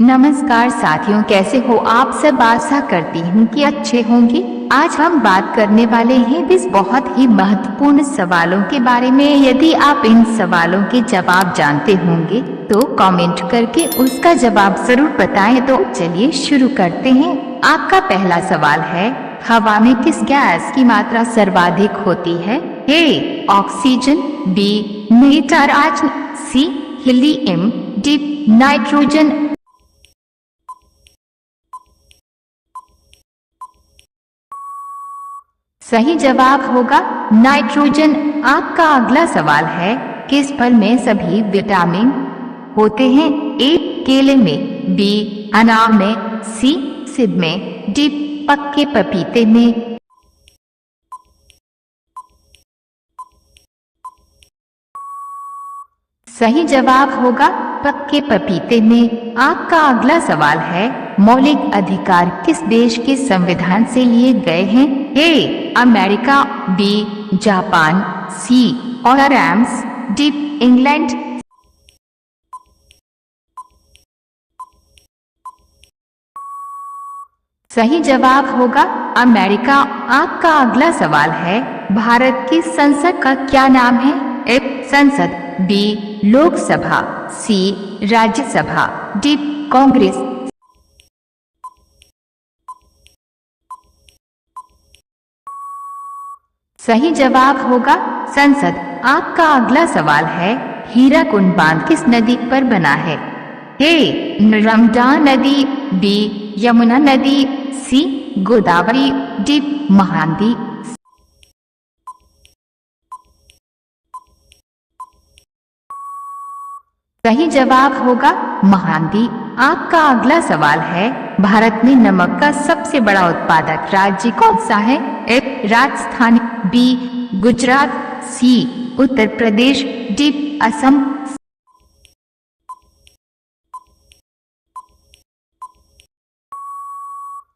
नमस्कार साथियों, कैसे हो आप सब। आशा करती हूँ कि अच्छे होंगे। आज हम बात करने वाले हैं 20 बहुत ही महत्वपूर्ण सवालों के बारे में। यदि आप इन सवालों के जवाब जानते होंगे तो कमेंट करके उसका जवाब जरूर बताएं। तो चलिए शुरू करते हैं। आपका पहला सवाल है, हवा में किस गैस की मात्रा सर्वाधिक होती है? A oxygen, B nitrogen, C helium, D nitrogen. सही जवाब होगा नाइट्रोजन। आपका अगला सवाल है, किस फल में सभी विटामिन होते हैं? ए केले में, बी अनार में, सी सेब में, डी पक्के पपीते में। सही जवाब होगा पक्के पपीते में। आपका अगला सवाल है, मौलिक अधिकार किस देश के संविधान से लिए गए हैं? A America, B Japan, C France, D England. सही जवाब होगा अमेरिका। आपका अगला सवाल है, भारत की संसद का क्या नाम है? ए संसद, बी लोकसभा, सी राज्यसभा, डी कांग्रेस। सही जवाब होगा संसद। आपका अगला सवाल है, हीराकुंड बांध किस नदी पर बना है? ए नर्मदा नदी, बी यमुना नदी, सी गोदावरी, डी महानदी। सही जवाब होगा महानदी। आपका अगला सवाल है, भारत में नमक का सबसे बड़ा उत्पादक राज्य कौन सा है? ए राजस्थान, बी गुजरात, सी उत्तर प्रदेश, डी असम।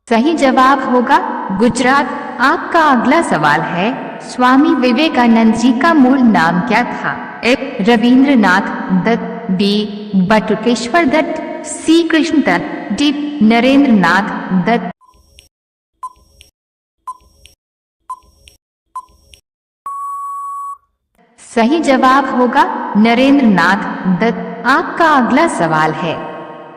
सही जवाब होगा गुजरात। आपका अगला सवाल है, स्वामी विवेकानंद जी का मूल नाम क्या था? ए रविंद्रनाथ दत्त, बी बटुकेश्वर दत्त, सी कृष्ण दत्त, डी नरेंद्रनाथ दत्त। सही जवाब होगा नरेंद्रनाथ दत्त। आपका अगला सवाल है,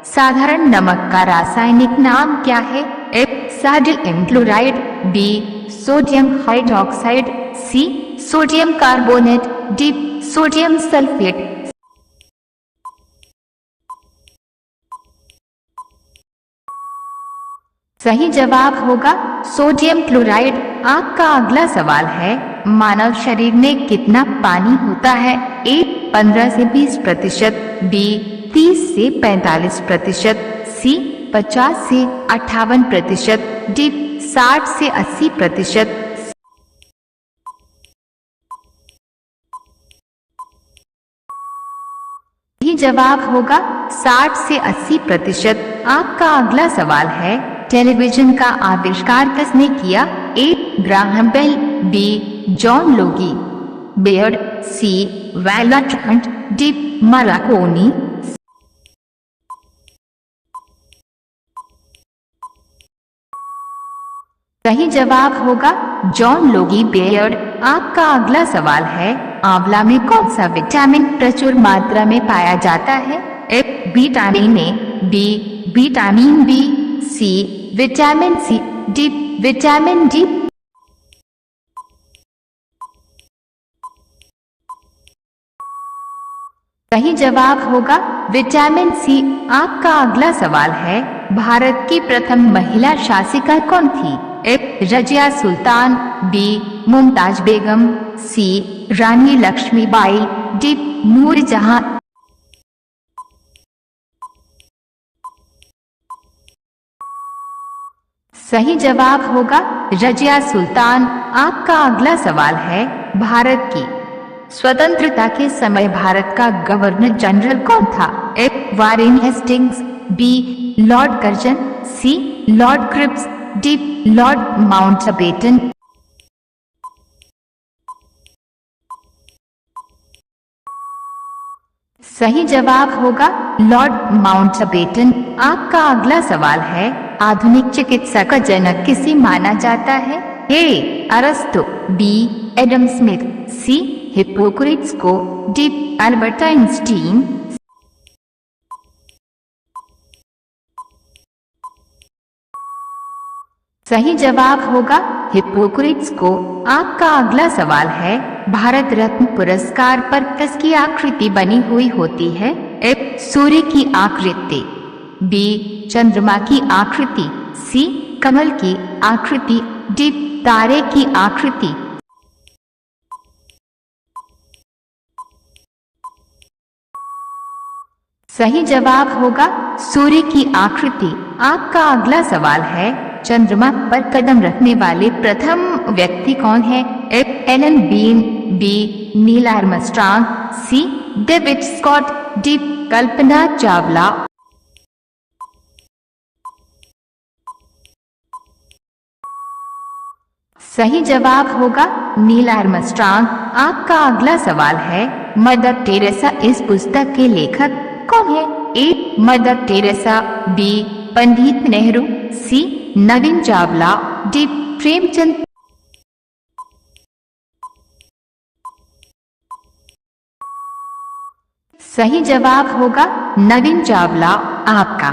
साधारण नमक का रासायनिक नाम क्या है? A sodium chloride, B sodium hydroxide, C sodium carbonate, D sodium sulphate. सही जवाब होगा सोडियम क्लोराइड। आपका अगला सवाल है, मानव शरीर में कितना पानी होता है? ए 15 से 20%, बी 30 से 45%, सी 50 से 58%, डी 60 से 80%। सही जवाब होगा 60 से 80%। आपका अगला सवाल है, टेलीविजन का आविष्कार किसने किया? A Graham Bell, B John Logie Baird, C Walter Hunt, D Marconi. सही जवाब होगा जॉन लोगी बेयर्ड। आपका अगला सवाल है, आंवला में कौन सा विटामिन प्रचुर मात्रा में पाया जाता है? A vitamin A, B vitamin B, C vitamin C, D vitamin D. सही जवाब होगा विटामिन सी। आपका अगला सवाल है, भारत की प्रथम महिला शासिका कौन थी? ए रजिया सुल्तान, बी मुमताज बेगम, सी रानी लक्ष्मीबाई, डी नूरजहां। सही जवाब होगा रजिया सुल्तान। आपका अगला सवाल है, भारत की स्वतंत्रता के समय भारत का गवर्नर जनरल कौन था? A Warren Hastings, B Lord Curzon, C Lord Cripps, D Lord Mountbatten. सही जवाब होगा लॉर्ड माउंटबेटन। आपका अगला सवाल है, आधुनिक चिकित्सा का जनक किसे माना जाता है? ए अरस्तु, बी एडम स्मिथ, सी हिप्पोक्रेट्स को, डी अल्बर्ट आइंस्टीन। सही जवाब होगा हिप्पोक्रेट्स को। आपका अगला सवाल है, भारत रत्न पुरस्कार पर किसकी आकृति बनी हुई होती है? ए सूर्य की आकृति, बी चंद्रमा की आकृति, सी कमल की आकृति, डी तारे की आकृति। सही जवाब होगा सूर्य की आकृति। आपका अगला सवाल है, चंद्रमा पर कदम रखने वाले प्रथम व्यक्ति कौन है? A Alan Bean, B Neil Armstrong, C David Scott, D Kalpana Chawla. सही जवाब होगा नील आर्मस्ट्रांग। आपका अगला सवाल है, मदर टेरेसा इस पुस्तक के लेखक कौन है? A Mother Teresa, B Pandit Nehru, C Naveen Chawla, D Premchand. सही जवाब होगा नवीन चावला। आपका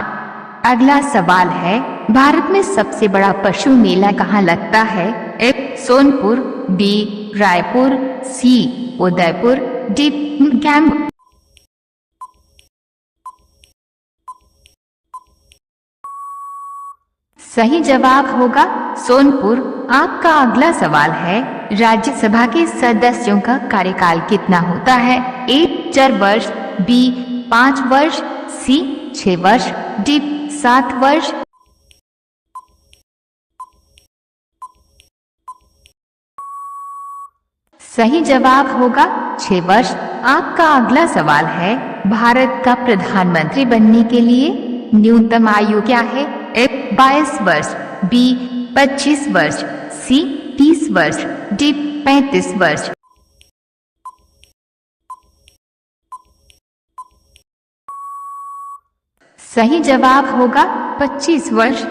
अगला सवाल है, भारत में सबसे बड़ा पशु मेला कहाँ लगता है? ए सोनपुर, बी रायपुर, सी उदयपुर, डी कैंप। सही जवाब होगा सोनपुर। आपका अगला सवाल है, राज्यसभा के सदस्यों का कार्यकाल कितना होता है? ए 4 वर्ष, बी 5 वर्ष, सी 6 वर्ष, डी 7 वर्ष। सही जवाब होगा 6 वर्ष। आपका अगला सवाल है, भारत का प्रधानमंत्री बनने के लिए न्यूनतम आयु क्या है? ए 22 वर्ष, बी 25 वर्ष, सी 30 वर्ष, डी 35 वर्ष। सही जवाब होगा 25 वर्ष।